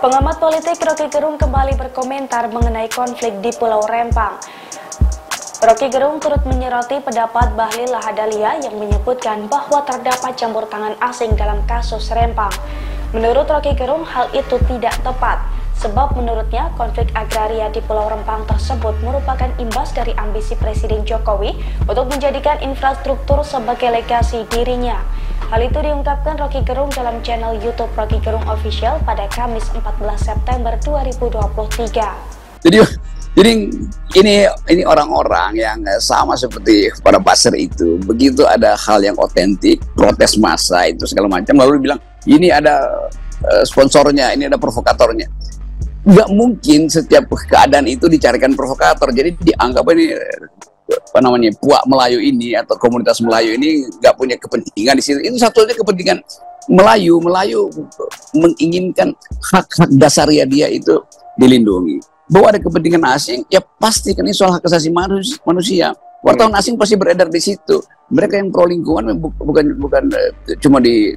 Pengamat politik Roky Gerung kembali berkomentar mengenai konflik di Pulau Rempang. Roky Gerung turut menyoroti pendapat Bahlil Lahadalia yang menyebutkan bahwa terdapat campur tangan asing dalam kasus Rempang. Menurut Roky Gerung, hal itu tidak tepat, sebab menurutnya konflik agraria di Pulau Rempang tersebut merupakan imbas dari ambisi Presiden Jokowi untuk menjadikan infrastruktur sebagai legasi dirinya. Hal itu diungkapkan Roky Gerung dalam channel YouTube Roky Gerung Official pada Kamis 14 September 2023. Jadi ini orang-orang yang sama seperti pada Basir itu, begitu ada hal yang otentik, protes massa itu segala macam, lalu bilang ini ada sponsornya, ini ada provokatornya. Nggak mungkin setiap keadaan itu dicarikan provokator. Jadi dianggap ini puak Melayu ini atau komunitas Melayu ini nggak punya kepentingan di situ. Itu satunya kepentingan Melayu menginginkan hak-hak dasarnya dia itu dilindungi. Bahwa ada kepentingan asing, ya pasti kan ini soal hak asasi manusia. Wartawan asing pasti beredar di situ. Mereka yang pro lingkungan bukan cuma di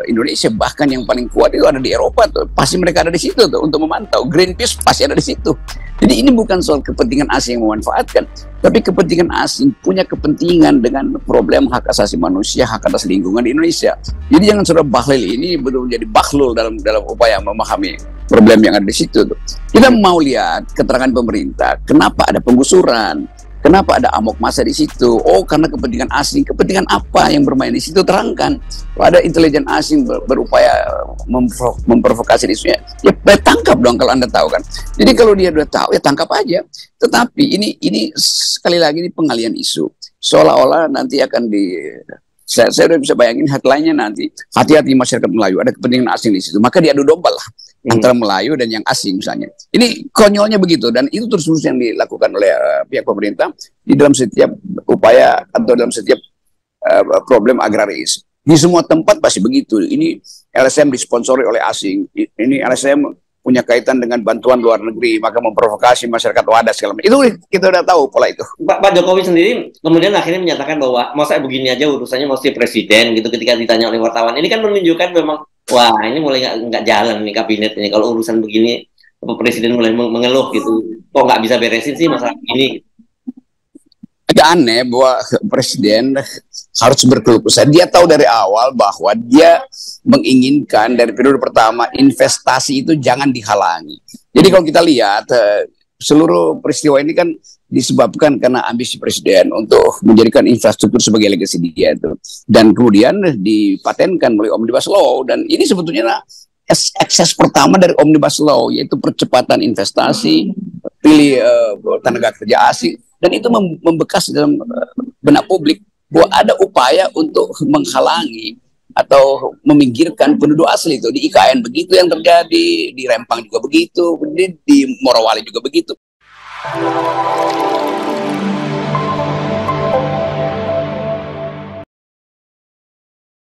Indonesia, bahkan yang paling kuat itu ada di Eropa tuh. Pasti mereka ada di situ tuh untuk memantau. Greenpeace pasti ada di situ. Jadi ini bukan soal kepentingan asing yang memanfaatkan, tapi kepentingan asing punya kepentingan dengan problem hak asasi manusia, hak atas lingkungan di Indonesia. Jadi jangan sudah Bahlil ini betul menjadi bahlul dalam upaya memahami problem yang ada di situ tuh. Kita mau lihat keterangan pemerintah, kenapa ada penggusuran? Kenapa ada amok massa di situ? Oh, karena kepentingan asing. Kepentingan apa yang bermain di situ? Terangkan. Kalau ada intelijen asing berupaya memprovokasi di situ, ya tangkap dong kalau Anda tahu kan. Jadi kalau dia sudah tahu, ya tangkap aja. Tetapi ini sekali lagi ini pengalian isu. Seolah-olah nanti akan saya udah bisa bayangin headline-nya nanti, hati-hati masyarakat Melayu, ada kepentingan asing di situ. Maka diadu domba lah antara Melayu dan yang asing misalnya. Ini konyolnya begitu, dan itu terus-terus yang dilakukan oleh pihak pemerintah di dalam setiap upaya atau dalam setiap problem agraris. Di semua tempat pasti begitu. Ini LSM disponsori oleh asing. Ini LSM punya kaitan dengan bantuan luar negeri, maka memprovokasi masyarakat wadas segala macam. Itu kita udah tahu pola itu. Pak Jokowi sendiri kemudian akhirnya menyatakan bahwa masa begini aja urusannya mesti presiden gitu ketika ditanya oleh wartawan. Ini kan menunjukkan memang wah ini mulai nggak jalan nih kabinet ini kalau urusan begini presiden mulai mengeluh gitu. Kok nggak bisa beresin sih masalah ini? Agak aneh bahwa presiden harus berkeluh kesah. Dia tahu dari awal bahwa dia menginginkan dari periode pertama investasi itu jangan dihalangi. Jadi kalau kita lihat seluruh peristiwa ini kan disebabkan karena ambisi presiden untuk menjadikan infrastruktur sebagai legasi dia itu. Dan kemudian dipatenkan melalui Omnibus Law, dan ini sebetulnya ekses pertama dari Omnibus Law, yaitu percepatan investasi, pilih tenaga kerja asing, dan itu membekas dalam benak publik bahwa ada upaya untuk menghalangi atau meminggirkan penduduk asli itu. Di IKN begitu yang terjadi, di Rempang juga begitu, di Morowali juga begitu.